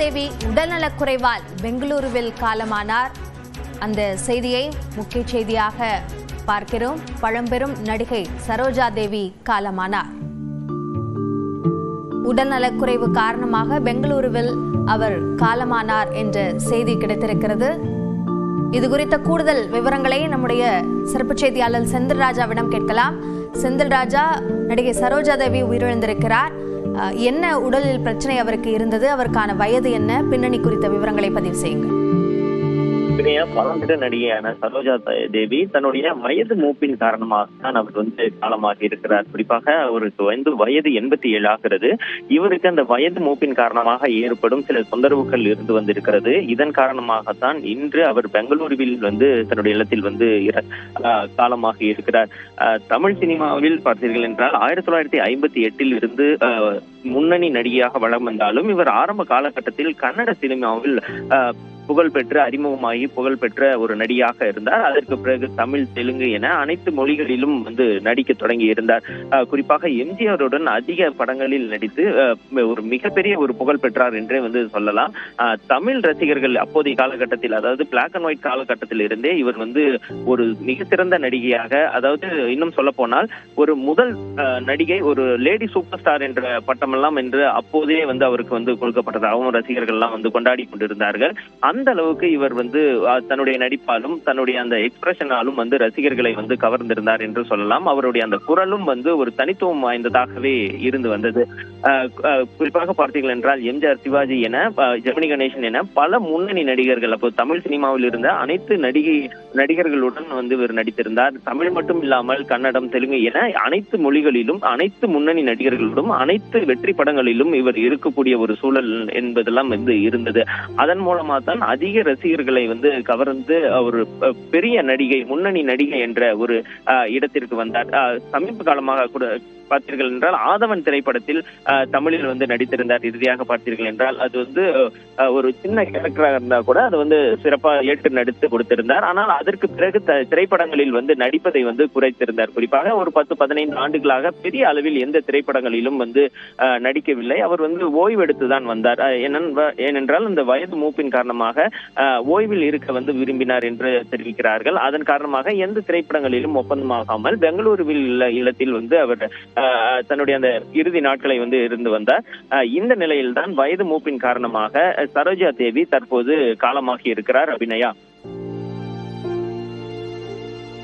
தேவி உடல்நலக்குறைவால் பெங்களூருவில் காலமானார். அந்த செய்தியை முக்கிய செய்தியாக பார்க்கிறோம். பழம்பெரும் நடிகை சரோஜா தேவி காலமானார். உடல்நலக்குறைவு காரணமாக பெங்களூருவில் அவர் காலமானார் என்ற செய்தி கிடைத்திருக்கிறது. இது குறித்த கூடுதல் விவரங்களை நம்முடைய சிறப்பு செய்தியாளர் செந்தில் ராஜாவிடம் கேட்கலாம். செந்தில் ராஜா, நடிகை சரோஜா தேவி உயிரிழந்திருக்கிறார். என்ன உடலில் பிரச்சனை அவருக்கு இருந்தது? அவருக்கான வயது என்ன? பின்னணி குறித்த விவரங்களை பதிவு செய்யுங்கள். பழம்பெரு நடிகையான சரோஜா தேவி தன்னுடைய வயது மூப்பின் காரணமாக தான் அவர் காலமாக இருக்கிறார். குறிப்பாக அவருக்கு வயது 87 ஆகிறது. இவருக்கு அந்த வயது மூப்பின் காரணமாக ஏற்படும் சில தொந்தரவுகள் இருந்து வந்திருக்கிறது. இதன் காரணமாகத்தான் இன்று அவர் பெங்களூருவில் தன்னுடைய இல்லத்தில் காலமாக இருக்கிறார். தமிழ் சினிமாவில் பார்த்தீர்கள் என்றால் 1958 இருந்து முன்னணி நடிகையாக வளம் வந்தாலும் இவர் ஆரம்ப காலகட்டத்தில் கன்னட சினிமாவில் புகழ்பெற்ற அறிமுகமாகி புகழ்பெற்ற ஒரு நடிகையாக இருந்தார். அதற்கு பிறகு தமிழ், தெலுங்கு என அனைத்து மொழிகளிலும் நடிக்க தொடங்கி இருந்தார். குறிப்பாக எம்ஜிஆருடன் அதிக படங்களில் நடித்து ஒரு மிகப்பெரிய ஒரு புகழ் பெற்றார் என்றே சொல்லலாம். தமிழ் ரசிகர்கள் அப்போதைய காலகட்டத்தில், அதாவது பிளாக் அண்ட் ஒயிட் காலகட்டத்தில் இருந்தே இவர் ஒரு மிக சிறந்த நடிகையாக, அதாவது இன்னும் சொல்ல போனால் ஒரு முதல் நடிகை, ஒரு லேடி சூப்பர் ஸ்டார் என்ற பட்டமெல்லாம் என்று அப்போதே அவருக்கு கொடுக்கப்பட்டது. அவங்க ரசிகர்கள் எல்லாம் கொண்டாடி கொண்டிருந்தார்கள். அந்த அளவுக்கு இவர் தன்னுடைய நடிப்பாலும் தன்னுடைய அந்த எக்ஸ்பிரஷனாலும் ரசிகர்களை கவர்ந்திருந்தார் என்று சொல்லலாம். அவருடைய அந்த குரலும் ஒரு தனித்துவம் வாய்ந்ததாகவே இருந்து வந்தது. குறிப்பாக பார்த்தீர்கள் என்றால் எம்ஜிஆர், சிவாஜி என, ஜெமினி கணேசன் என பல முன்னணி நடிகர்கள், அப்போ தமிழ் சினிமாவில் இருந்த அனைத்து நடிகர்களுடன் இவர் நடித்திருந்தார். தமிழ் மட்டும் இல்லாமல் கன்னடம், தெலுங்கு என அனைத்து மொழிகளிலும் அனைத்து முன்னணி நடிகர்களுடன் அனைத்து வெற்றி படங்களிலும் இவர் இருக்கக்கூடிய ஒரு சூழல் என்பதெல்லாம் இருந்தது. அதன் மூலமா தான் அதிக ரசிகர்களை கவர்ந்து ஒரு பெரிய நடிகை, முன்னணி நடிகை என்ற ஒரு இடத்திற்கு வந்தார். சமீப காலமாக கூட பார்த்தீர்கள் என்றால் ஆதவன் திரைப்படத்தில் தமிழில் நடித்திருந்தார். இறுதியாக பார்த்தீர்கள் என்றால் அது ஒரு சின்ன கேரக்டராக இருந்தா கூட அது சிறப்பாக ஏற்று நடித்து கொடுத்திருந்தார். ஆனால் அதற்கு பிறகு திரைப்படங்களில் நடிப்பதை குறைத்திருந்தார். குறிப்பாக ஒரு 10-15 ஆண்டுகளாக பெரிய அளவில் எந்த திரைப்படங்களிலும் நடிக்கவில்லை. அவர் ஓய்வெடுத்துதான் வந்தார். ஏனென்றால் அந்த வயது மூப்பின் காரணமாக ஓய்வில் இருக்க விரும்பினார் என்று தெரிவிக்கிறார்கள். அதன் காரணமாக எந்த திரைப்படங்களிலும் ஒப்பந்தமாகாமல் பெங்களூருவில் உள்ள இல்லத்தில் அவர் தன்னுடைய அந்த இறுதி நாட்களை இருந்து வந்தார். இந்த நிலையில்தான் வயது மூப்பின் காரணமாக சரோஜா தேவி தற்போது காலமாகி இருக்கிறார். அபிநயா.